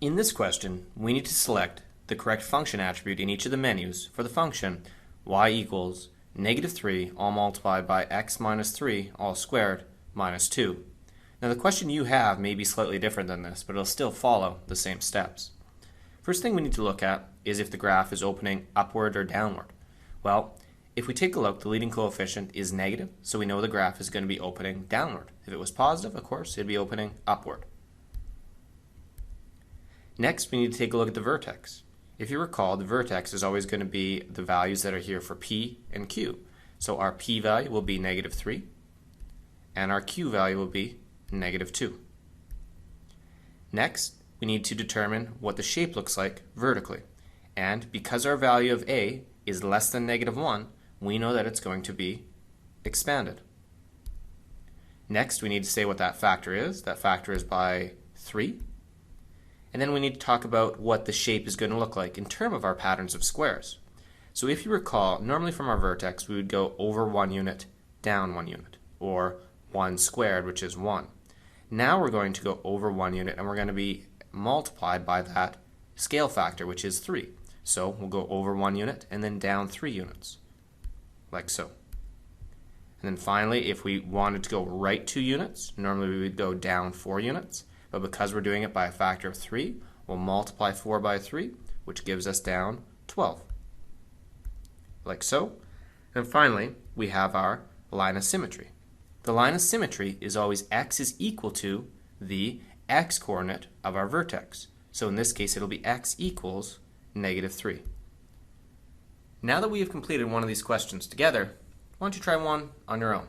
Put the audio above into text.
In this question, we need to select the correct function attribute in each of the menus for the function y equals -3 all multiplied by x minus 3 all squared minus 2. Now the question you have may be slightly different than this, but it'll still follow the same steps. First thing we need to look at is if the graph is opening upward or downward. Well, if we take a look, the leading coefficient is negative, so we know the graph is going to be opening downward. If it was positive, of course, it'd be opening upward. Next, we need to take a look at the vertex. If you recall, the vertex is always going to be the values that are here for P and Q. So our P value will be -3, and our Q value will be -2. Next, we need to determine what the shape looks like vertically. And because our value of A is less than -1, we know that it's going to be expanded. Next, we need to say what that factor is. That factor is by 3. And then we need to talk about what the shape is going to look like in terms of our patterns of squares. So if you recall, normally from our vertex we would go over 1 unit, down 1 unit, or 1 squared, which is 1. Now we're going to go over 1 unit and we're going to be multiplied by that scale factor, which is 3. So we'll go over 1 unit and then down 3 units, like so. And then finally, if we wanted to go right 2 units, normally we would go down 4 units. But because we're doing it by a factor of 3, we'll multiply 4 by 3, which gives us down 12. Like so. And finally, we have our line of symmetry. The line of symmetry is always x is equal to the x-coordinate of our vertex. So in this case, it'll be x equals -3. Now that we have completed one of these questions together, why don't you try one on your own?